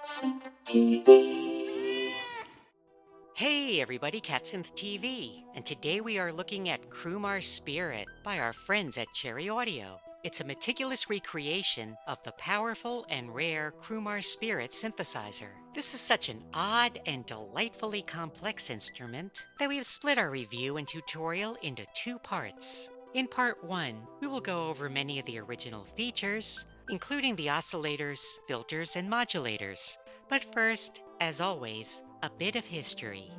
Synth TV. Hey everybody, CatSynth TV, and today we are looking at Crumar Spirit by our friends at Cherry Audio. It's a meticulous recreation of the powerful and rare Crumar Spirit synthesizer. This is such an odd and delightfully complex instrument that we have split our review and tutorial into two parts. In part 1, we will go over many of the original features, including the oscillators, filters, and modulators. But first, as always, a bit of history.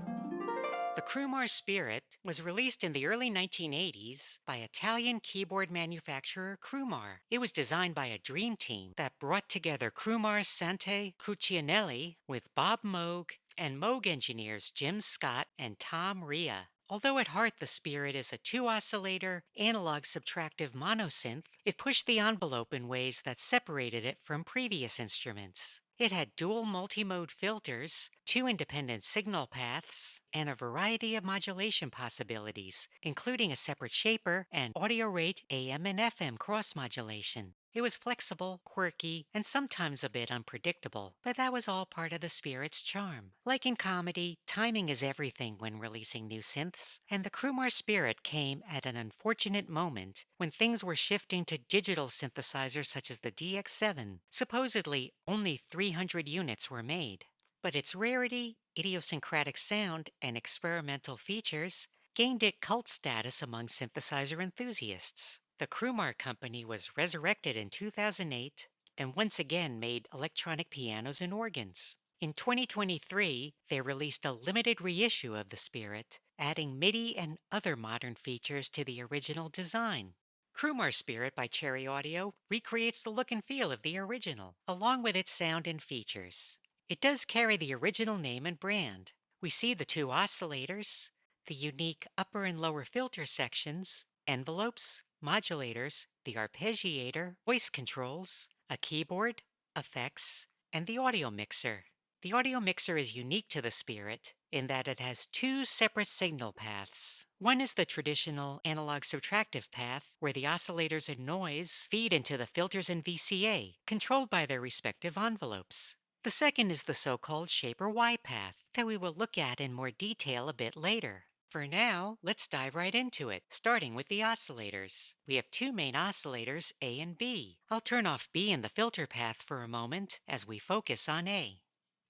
The Crumar Spirit was released in the early 1980s by Italian keyboard manufacturer Crumar. It was designed by a dream team that brought together Crumar's Sante Cuccinelli with Bob Moog and Moog engineers Jim Scott and Tom Rea. Although at heart the Spirit is a two-oscillator, analog subtractive monosynth, it pushed the envelope in ways that separated it from previous instruments. It had dual multi-mode filters, two independent signal paths, and a variety of modulation possibilities, including a separate shaper and audio rate AM and FM cross-modulation. It was flexible, quirky, and sometimes a bit unpredictable, but that was all part of the Spirit's charm. Like in comedy, timing is everything when releasing new synths, and the Crumar Spirit came at an unfortunate moment when things were shifting to digital synthesizers such as the DX7. Supposedly, only 300 units were made. But its rarity, idiosyncratic sound, and experimental features gained it cult status among synthesizer enthusiasts. The Crumar Company was resurrected in 2008 and once again made electronic pianos and organs. In 2023, they released a limited reissue of the Spirit, adding MIDI and other modern features to the original design. Crumar Spirit by Cherry Audio recreates the look and feel of the original, along with its sound and features. It does carry the original name and brand. We see the two oscillators, the unique upper and lower filter sections, envelopes, modulators, the arpeggiator, voice controls, a keyboard, effects, and the audio mixer. The audio mixer is unique to the Spirit in that it has two separate signal paths. One is the traditional analog subtractive path, where the oscillators and noise feed into the filters and VCA, controlled by their respective envelopes. The second is the so-called Shaper Y path that we will look at in more detail a bit later. For now, let's dive right into it, starting with the oscillators. We have two main oscillators, A and B. I'll turn off B in the filter path for a moment as we focus on A.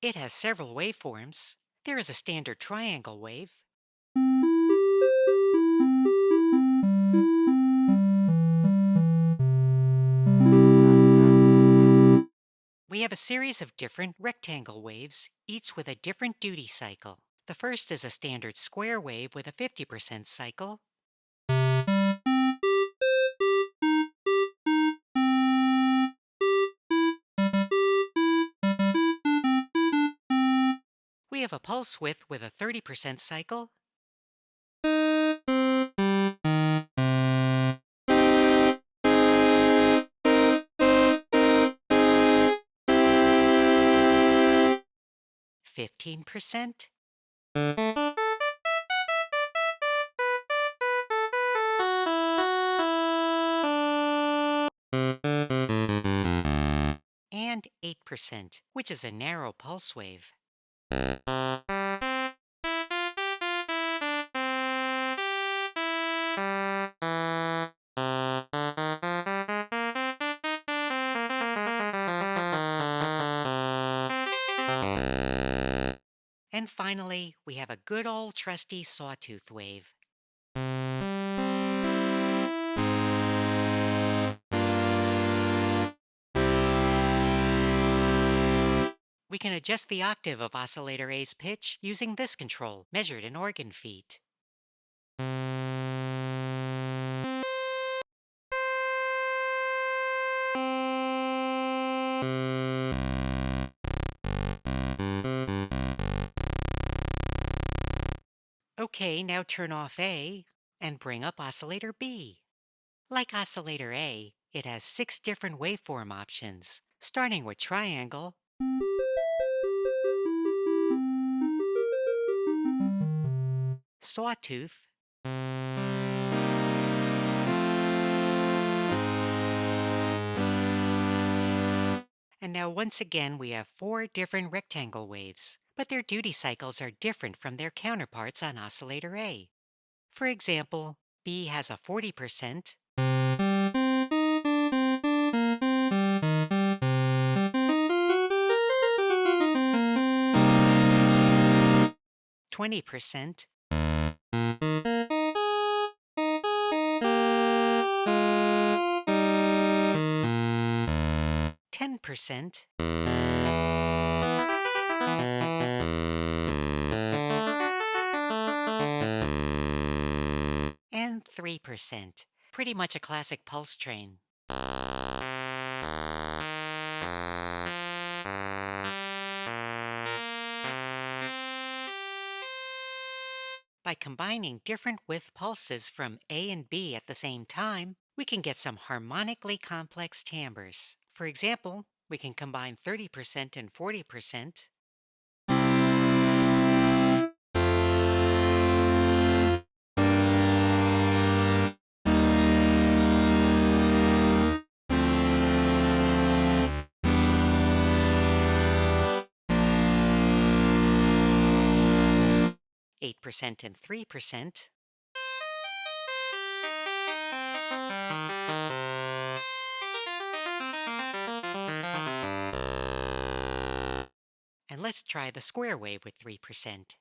It has several waveforms. There is a standard triangle wave, we have a series of different rectangle waves, each with a different duty cycle. The first is a standard square wave with a 50% cycle. We have a pulse width with a 30% cycle. %, and 8%, which is a narrow pulse wave. And finally, we have a good old trusty sawtooth wave. We can adjust the octave of oscillator A's pitch using this control, measured in organ feet. Okay, now turn off A and bring up oscillator B. Like oscillator A, it has 6 different waveform options, starting with triangle, sawtooth, and Now once again we have 4 different rectangle waves, but their duty cycles are different from their counterparts on oscillator A. For example, B has a 40%, 20%, 10%, and 3%. Pretty much a classic pulse train. By combining different width pulses from A and B at the same time, we can get some harmonically complex timbres. For example, we can combine 30% and 40%, %8 and 3%, and let's try the square wave with 3%.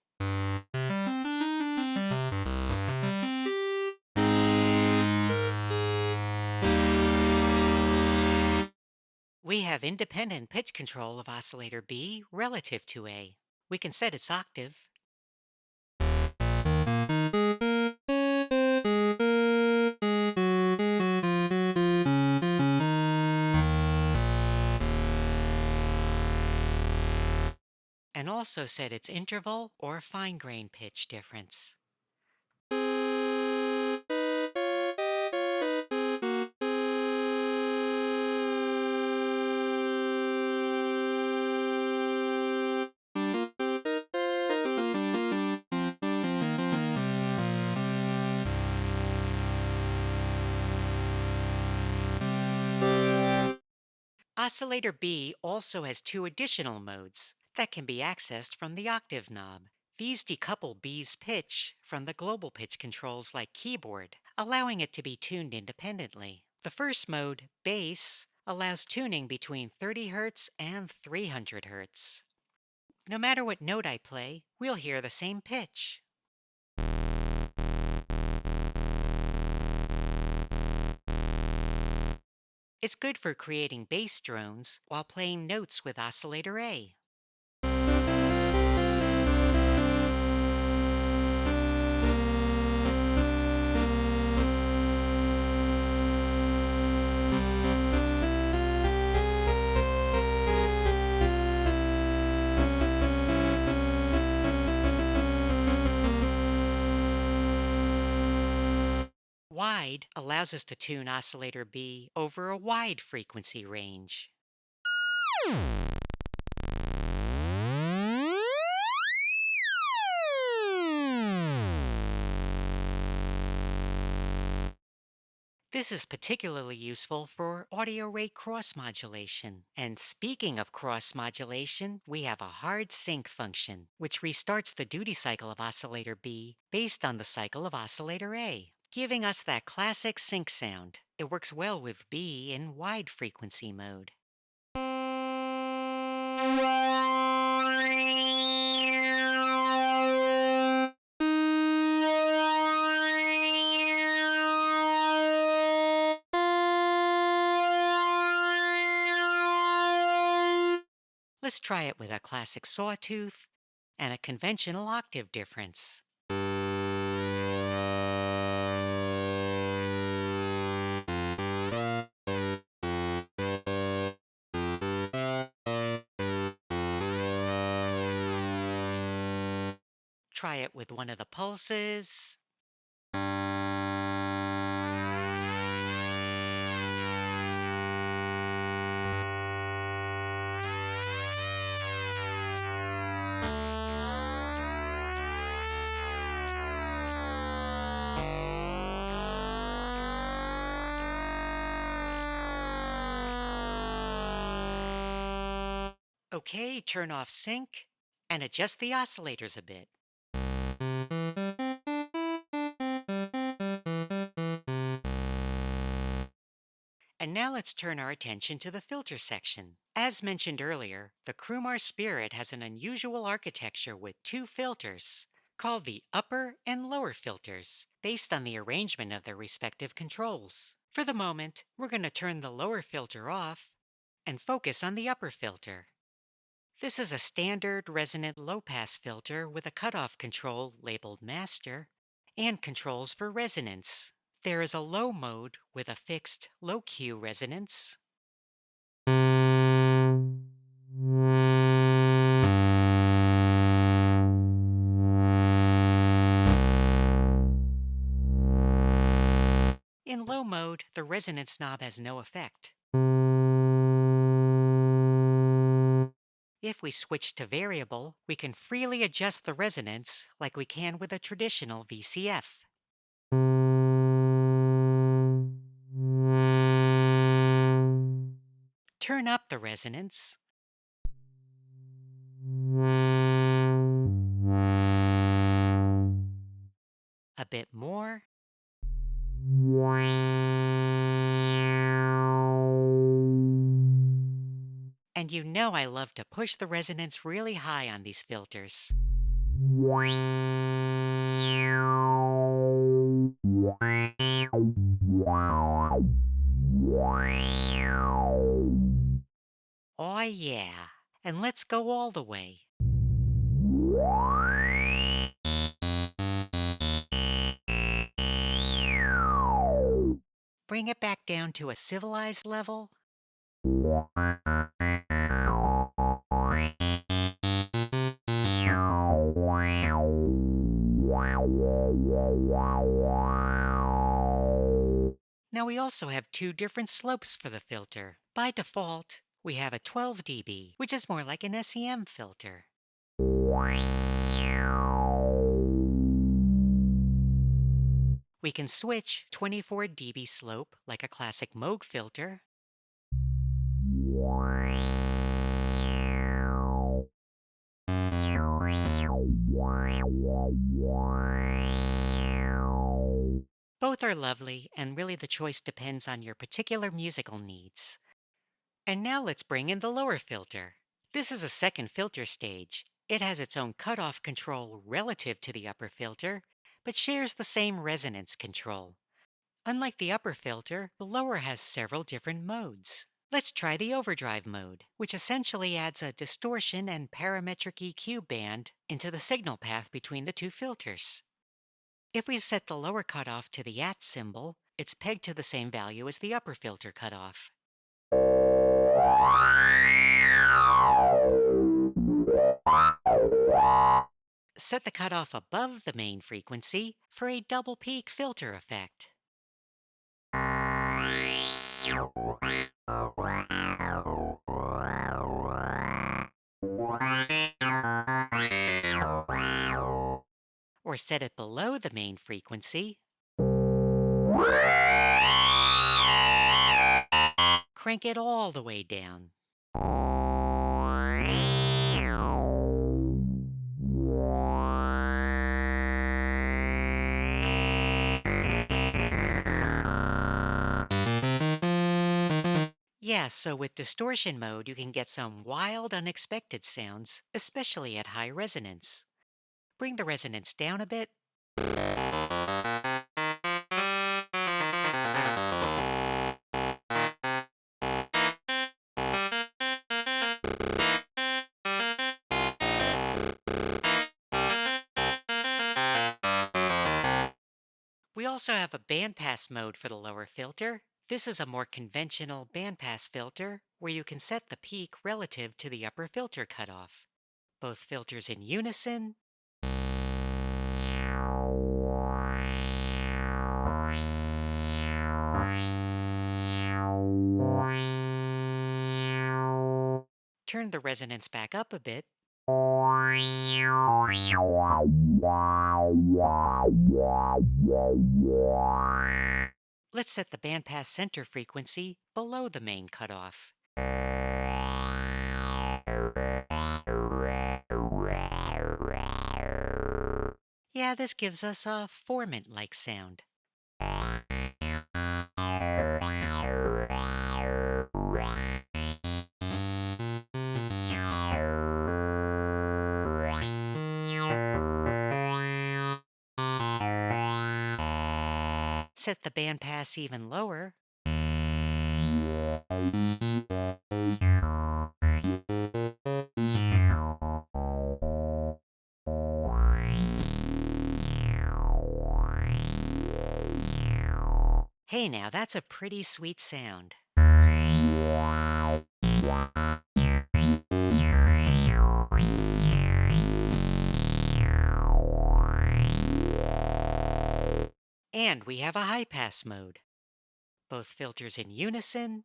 We have independent pitch control of oscillator B relative to A. We can set its octave, and also set its interval or fine-grained pitch difference. Oscillator B also has 2 additional modes that can be accessed from the octave knob. These decouple B's pitch from the global pitch controls like keyboard, allowing it to be tuned independently. The first mode, bass, allows tuning between 30 Hz and 300 Hz. No matter what note I play, we'll hear the same pitch. It's good for creating bass drones while playing notes with oscillator A. Wide allows us to tune oscillator B over a wide frequency range. This is particularly useful for audio rate cross modulation. And speaking of cross modulation, we have a hard sync function, which restarts the duty cycle of oscillator B based on the cycle of oscillator A, giving us that classic sync sound. It works well with B in wide frequency mode. Let's try it with a classic sawtooth and a conventional octave difference. Try it with one of the pulses. Okay, turn off sync and adjust the oscillators a bit. And now let's turn our attention to the filter section. As mentioned earlier, the Crumar Spirit has an unusual architecture with two filters, called the upper and lower filters, based on the arrangement of their respective controls. For the moment, we're going to turn the lower filter off and focus on the upper filter. This is a standard resonant low-pass filter with a cutoff control labeled master and controls for resonance. There is a low mode with a fixed low Q resonance. In low mode, the resonance knob has no effect. If we switch to variable, we can freely adjust the resonance like we can with a traditional VCF. Turn up the resonance. A bit more. And you know I love to push the resonance really high on these filters. Oh yeah, and let's go all the way. Bring it back down to a civilized level. Now we also have two different slopes for the filter. By default, we have a 12 dB, which is more like an SEM filter. We can switch 24 dB slope like a classic Moog filter. Both are lovely, and really the choice depends on your particular musical needs. And now let's bring in the lower filter. This is a second filter stage. It has its own cutoff control relative to the upper filter, but shares the same resonance control. Unlike the upper filter, the lower has several different modes. Let's try the overdrive mode, which essentially adds a distortion and parametric EQ band into the signal path between the two filters. If we set the lower cutoff to the at symbol, it's pegged to the same value as the upper filter cutoff. Set the cutoff above the main frequency for a double peak filter effect. Or set it below the main frequency. Crank it all the way down. Yeah, so with distortion mode, you can get some wild, unexpected sounds, especially at high resonance. Bring the resonance down a bit. We also have a bandpass mode for the lower filter. This is a more conventional bandpass filter where you can set the peak relative to the upper filter cutoff. Both filters in unison. Turn the resonance back up a bit. Let's set the bandpass center frequency below the main cutoff. Yeah, this gives us a formant-like sound. Set the bandpass even lower. Hey now, that's a pretty sweet sound. And we have a high-pass mode. Both filters in unison.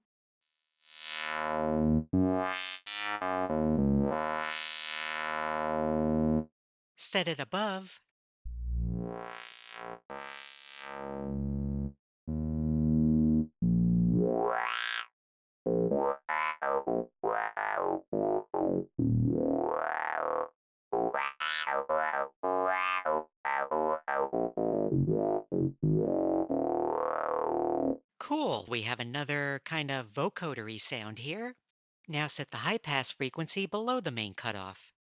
Set it above. Cool, we have another kind of vocodery sound here. Now set the high-pass frequency below the main cutoff.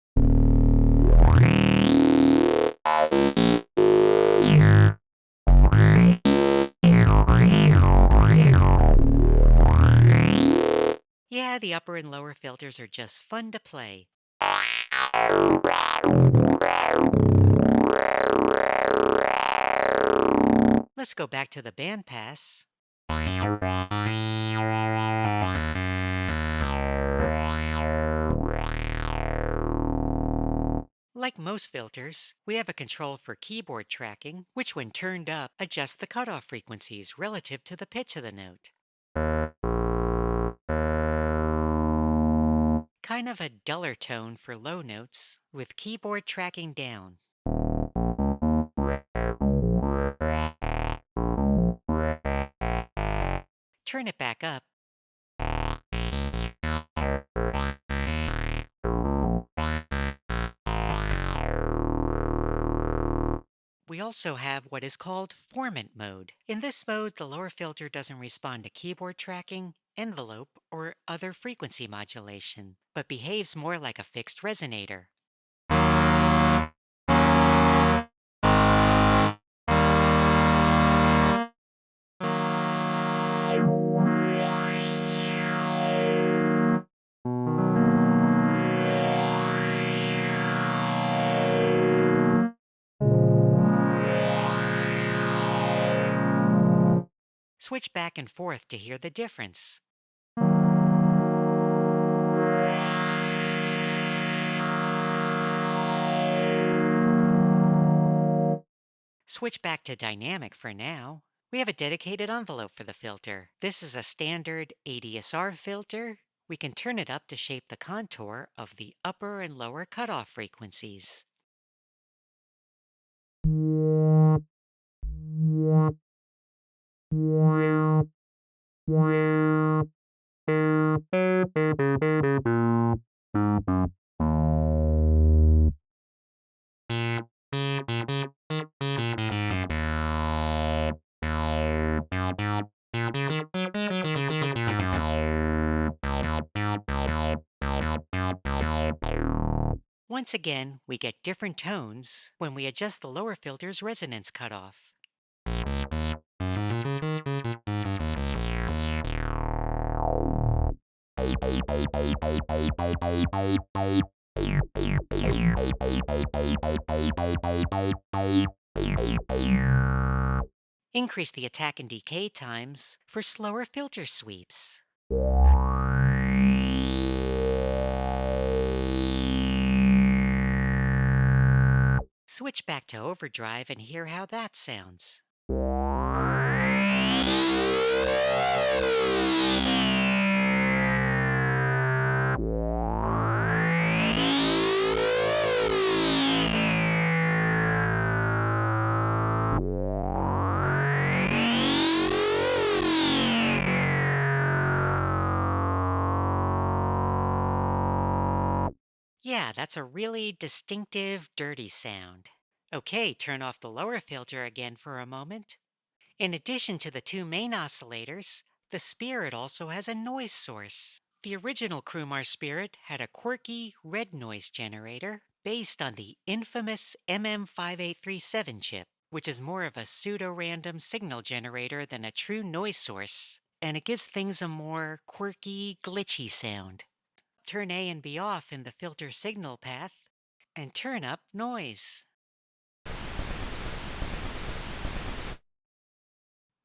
Yeah, the upper and lower filters are just fun to play. Let's go back to the bandpass. Like most filters, we have a control for keyboard tracking, which when turned up, adjusts the cutoff frequencies relative to the pitch of the note. Kind of a duller tone for low notes, with keyboard tracking down. Turn it back up. We also have what is called formant mode. In this mode, the lower filter doesn't respond to keyboard tracking, envelope, or other frequency modulation, but behaves more like a fixed resonator. Switch back and forth to hear the difference. Switch back to dynamic for now. We have a dedicated envelope for the filter. This is a standard ADSR filter. We can turn it up to shape the contour of the upper and lower cutoff frequencies. Once again, we get different tones when we adjust the lower filter's resonance cutoff. Increase the attack and decay times for slower filter sweeps. Switch back to overdrive and hear how that sounds. Yeah, that's a really distinctive, dirty sound. Okay, turn off the lower filter again for a moment. In addition to the two main oscillators, the Spirit also has a noise source. The original Crumar Spirit had a quirky red noise generator based on the infamous MM5837 chip, which is more of a pseudo-random signal generator than a true noise source, and it gives things a more quirky, glitchy sound. Turn A and B off in the filter signal path, and turn up noise.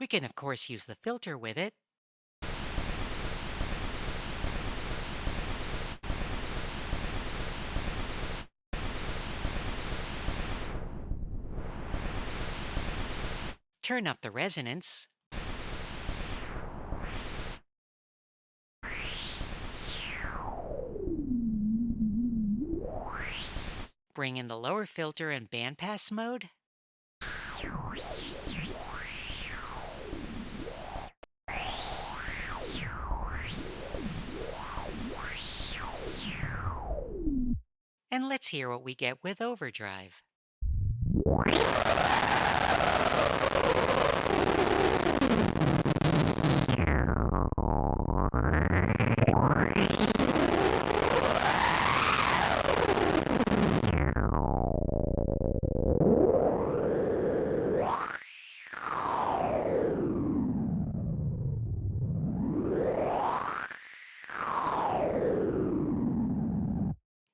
We can of course use the filter with it. Turn up the resonance. Bring in the lower filter and bandpass mode. And let's hear what we get with overdrive.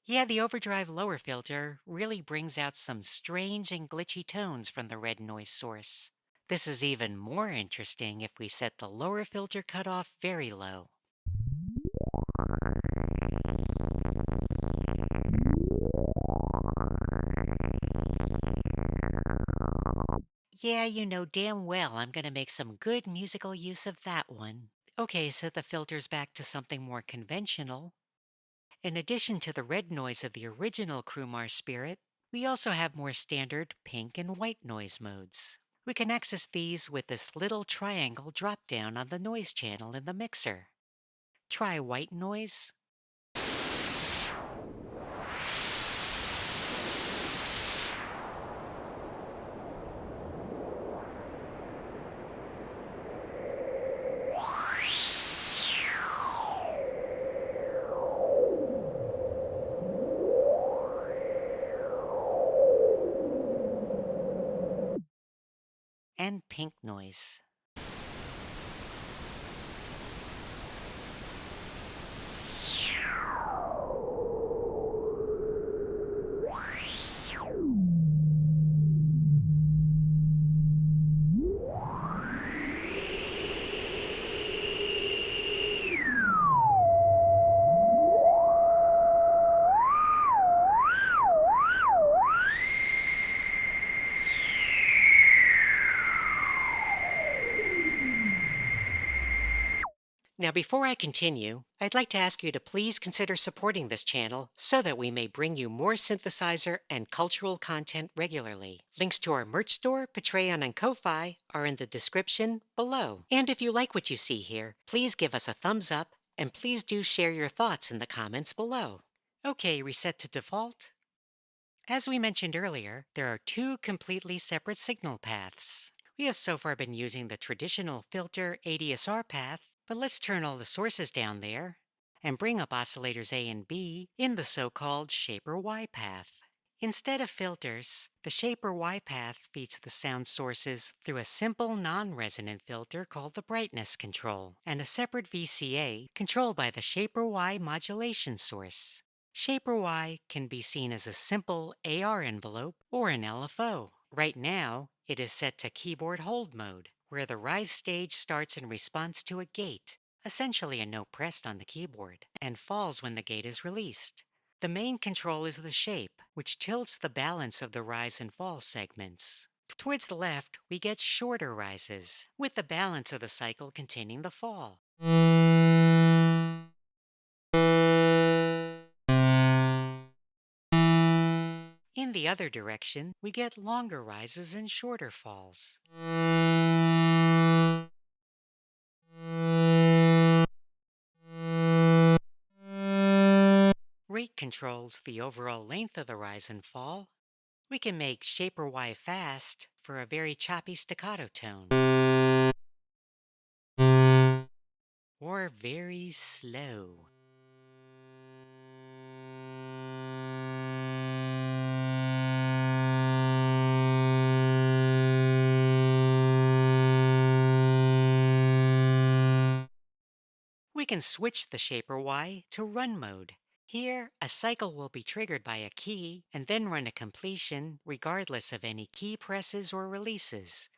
Yeah, the overdrive lower filter really brings out some strange and glitchy tones from the red noise source. This is even more interesting if we set the lower filter cutoff very low. Yeah, you know damn well I'm gonna make some good musical use of that one. Okay, set the filters back to something more conventional. In addition to the red noise of the original Crumar Spirit, we also have more standard pink and white noise modes. We can access these with this little triangle drop down on the noise channel in the mixer. Try white noise. And pink noise. Now, before I continue, I'd like to ask you to please consider supporting this channel so that we may bring you more synthesizer and cultural content regularly. Links to our merch store, Patreon, and Ko-Fi are in the description below. And if you like what you see here, please give us a thumbs up, and please do share your thoughts in the comments below. Okay, reset to default. As we mentioned earlier, there are two completely separate signal paths. We have so far been using the traditional filter ADSR path, but let's turn all the sources down there and bring up oscillators A and B in the so-called Shaper Y path. Instead of filters, the Shaper Y path feeds the sound sources through a simple non-resonant filter called the brightness control, and a separate VCA controlled by the Shaper Y modulation source. Shaper Y can be seen as a simple AR envelope or an LFO. Right now, it is set to keyboard hold mode, where the rise stage starts in response to a gate, essentially a note pressed on the keyboard, and falls when the gate is released. The main control is the shape, which tilts the balance of the rise and fall segments. Towards the left, we get shorter rises, with the balance of the cycle containing the fall. In the other direction, we get longer rises and shorter falls. Rate controls the overall length of the rise and fall. We can make shaper Y fast for a very choppy staccato tone, or very slow. We can switch the shaper Y to run mode. Here, a cycle will be triggered by a key and then run to completion regardless of any key presses or releases.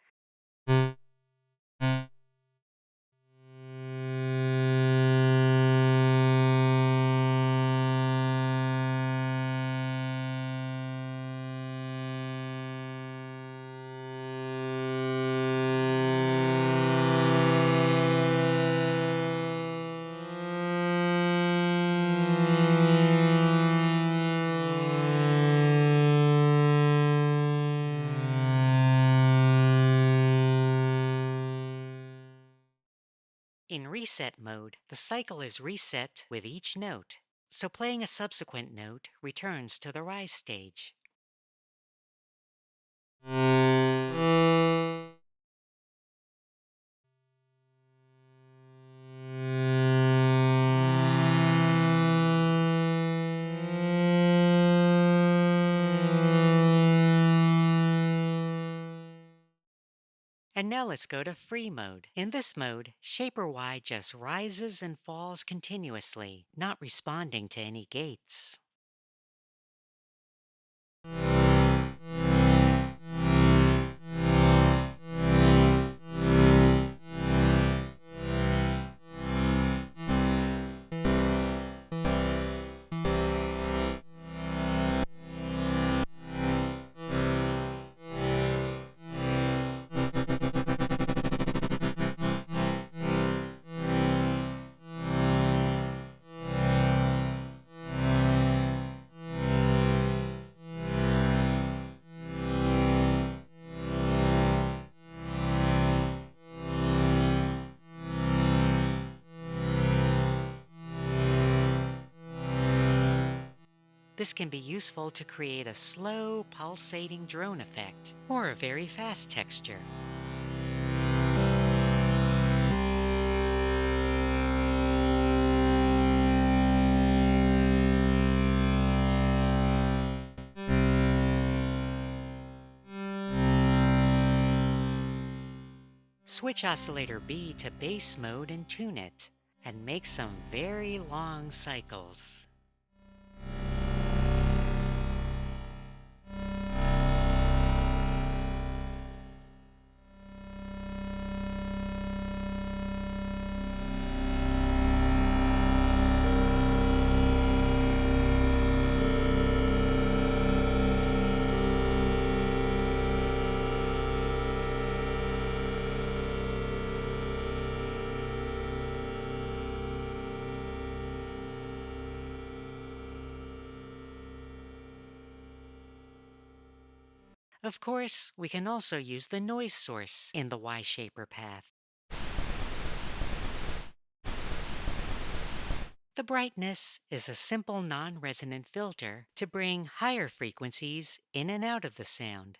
In reset mode, the cycle is reset with each note, so playing a subsequent note returns to the rise stage. And now let's go to free mode. In this mode, shaper Y just rises and falls continuously, not responding to any gates. This can be useful to create a slow, pulsating drone effect, or a very fast texture. Switch oscillator B to bass mode and tune it, and make some very long cycles. Of course, we can also use the noise source in the Y-shaper path. The brightness is a simple non-resonant filter to bring higher frequencies in and out of the sound.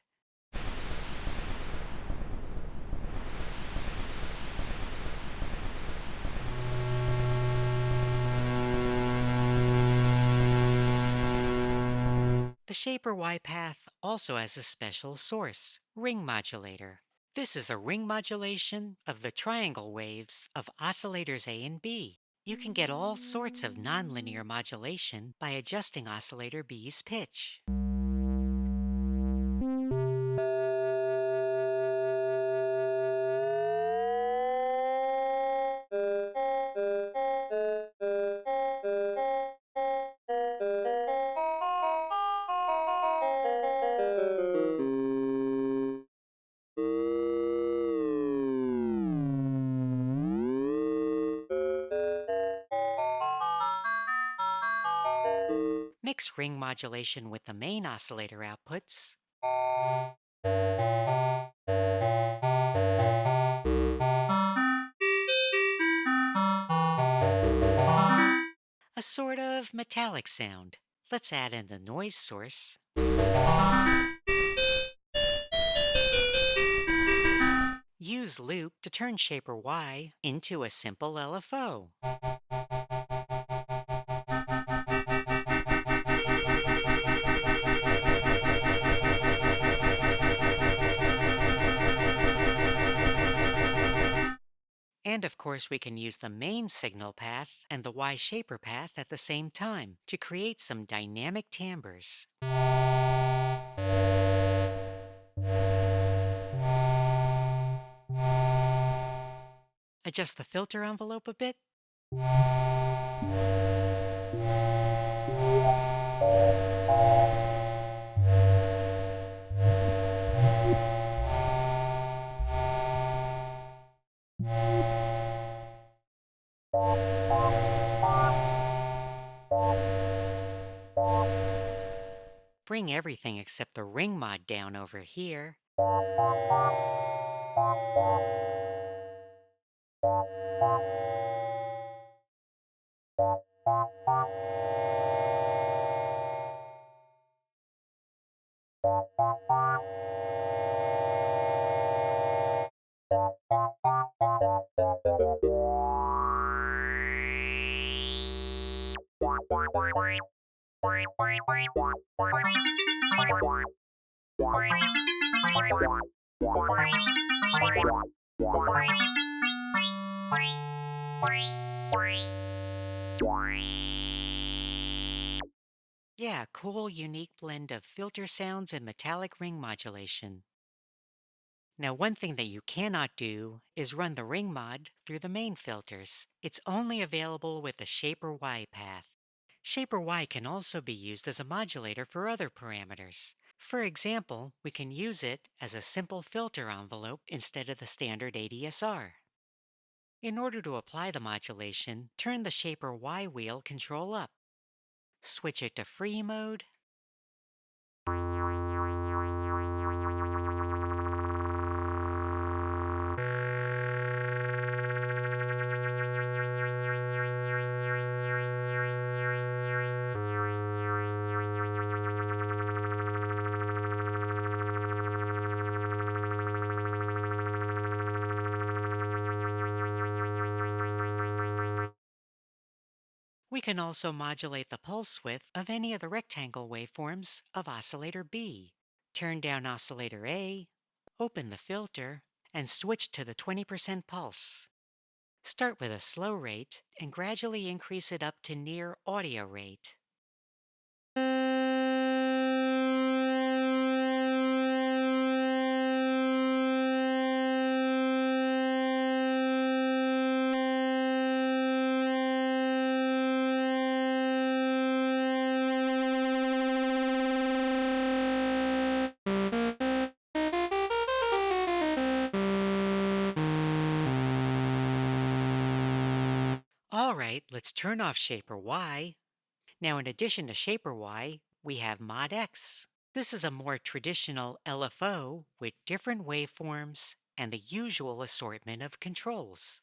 The shaper Y path also has a special source, ring modulator. This is a ring modulation of the triangle waves of oscillators A and B. You can get all sorts of nonlinear modulation by adjusting oscillator B's pitch. Mix ring modulation with the main oscillator outputs. A sort of metallic sound. Let's add in the noise source. Use loop to turn shaper Y into a simple LFO. And of course, we can use the main signal path and the Y shaper path at the same time to create some dynamic timbres. Adjust the filter envelope a bit. Bring everything except the ring mod down over here. Yeah, cool, unique blend of filter sounds and metallic ring modulation. Now, one thing that you cannot do is run the ring mod through the main filters. It's only available with the Shaper Y path. Shaper Y can also be used as a modulator for other parameters. For example, we can use it as a simple filter envelope instead of the standard ADSR. In order to apply the modulation, turn the Shaper Y wheel control up. Switch it to free mode. We can also modulate the pulse width of any of the rectangle waveforms of oscillator B. Turn down oscillator A, open the filter, and switch to the 20% pulse. Start with a slow rate and gradually increase it up to near audio rate. All right, let's turn off Shaper Y. Now, in addition to Shaper Y, we have Mod X. This is a more traditional LFO with different waveforms and the usual assortment of controls.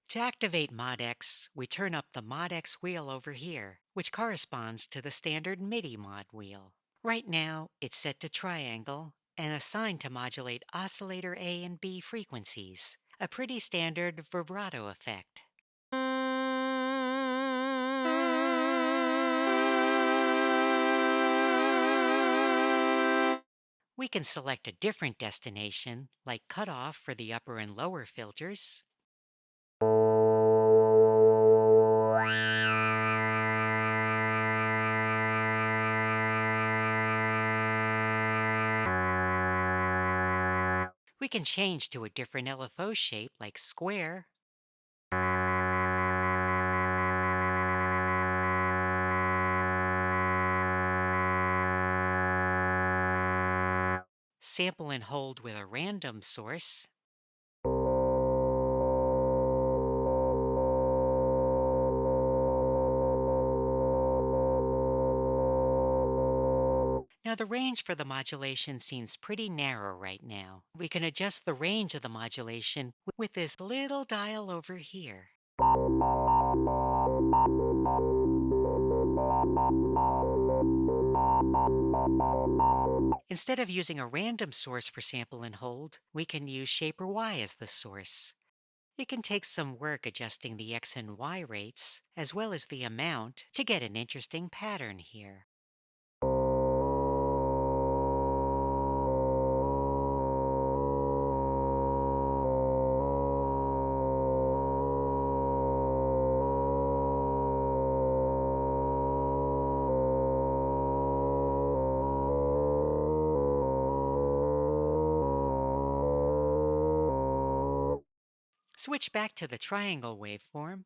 To activate Mod X, we turn up the Mod X wheel over here, which corresponds to the standard MIDI mod wheel. Right now, it's set to triangle and assigned to modulate oscillator A and B frequencies, a pretty standard vibrato effect. We can select a different destination, like cutoff for the upper and lower filters. We can change to a different LFO shape, like square. Sample and hold with a random source. Now, the range for the modulation seems pretty narrow right now. We can adjust the range of the modulation with this little dial over here. Instead of using a random source for sample and hold, we can use shape or Y as the source. It can take some work adjusting the X and Y rates, as well as the amount, to get an interesting pattern here. Switch back to the triangle waveform.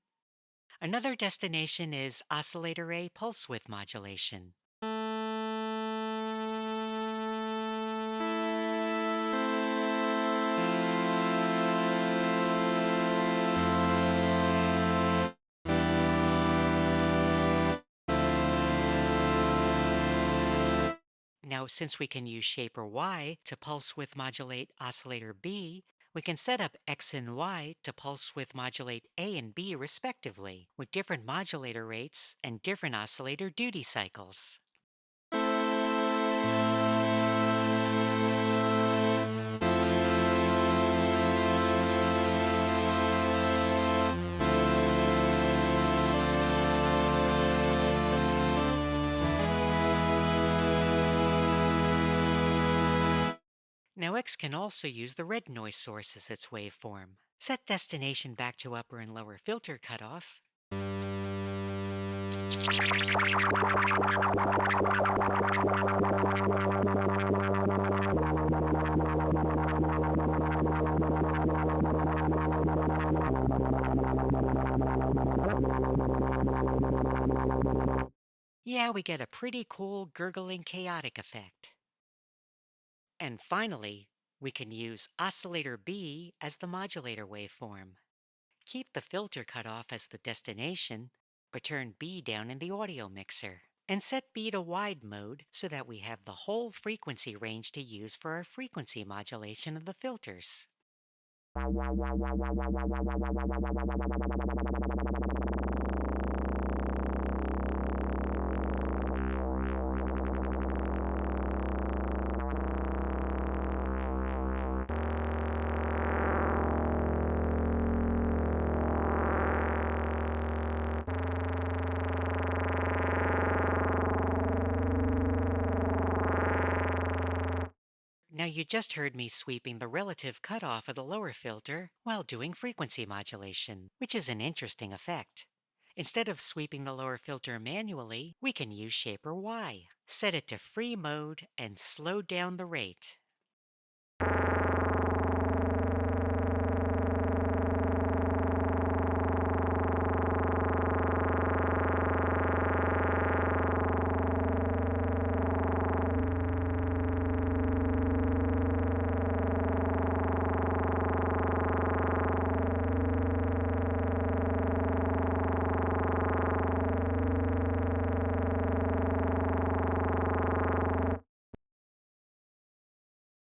Another destination is oscillator A pulse width modulation. Now, since we can use shape or Y to pulse width modulate oscillator B, we can set up X and Y to pulse width modulate A and B respectively, with different modulator rates and different oscillator duty cycles. Now X can also use the red noise source as its waveform. Set destination back to upper and lower filter cutoff. Yeah, we get a pretty cool gurgling chaotic effect. And finally, we can use oscillator B as the modulator waveform. Keep the filter cutoff as the destination, but turn B down in the audio mixer. And set B to wide mode so that we have the whole frequency range to use for our frequency modulation of the filters. Now you just heard me sweeping the relative cutoff of the lower filter while doing frequency modulation, which is an interesting effect. Instead of sweeping the lower filter manually, we can use shape or Y. Set it to free mode and slow down the rate.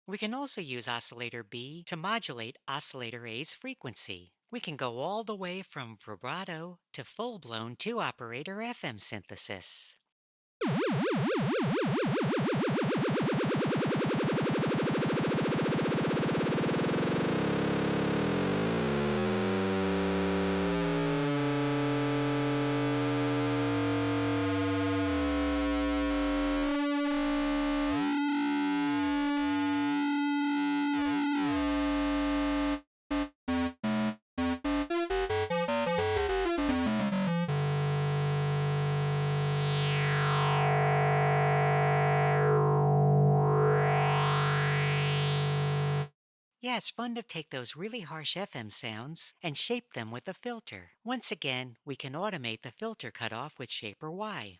We can also use oscillator B to modulate oscillator A's frequency. We can go all the way from vibrato to full-blown two-operator FM synthesis. Yeah, it's fun to take those really harsh FM sounds and shape them with a filter. Once again, we can automate the filter cutoff with shape or Y.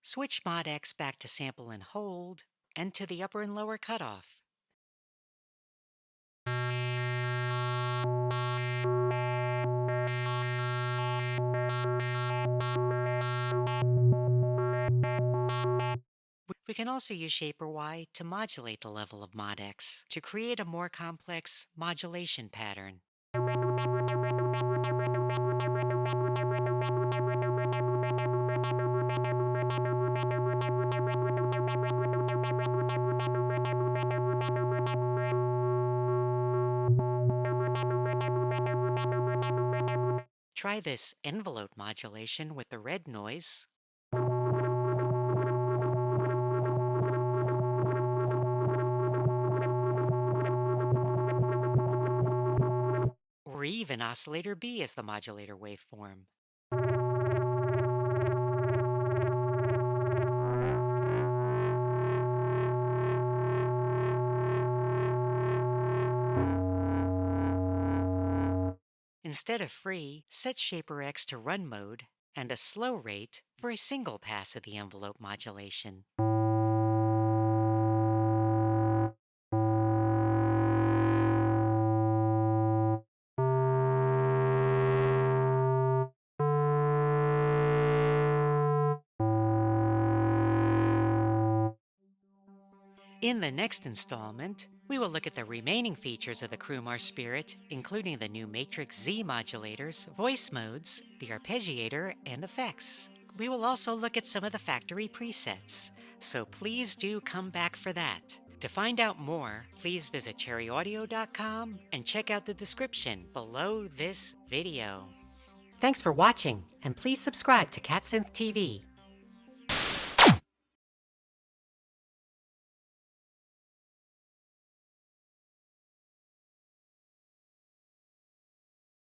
Switch Mod X back to sample and hold, and to the upper and lower cutoff. We can also use Shaper Y to modulate the level of Mod X to create a more complex modulation pattern. Try this envelope modulation with the red noise, or even oscillator B as the modulator waveform. Instead of free, set Shaper X to run mode and a slow rate for a single pass of the envelope modulation. In the next installment, we will look at the remaining features of the Crumar Spirit, including the new Matrix Z modulators, voice modes, the arpeggiator, and effects. We will also look at some of the factory presets, so please do come back for that. To find out more, please visit cherryaudio.com and check out the description below this video. Thanks for watching, and please subscribe to CatSynth TV.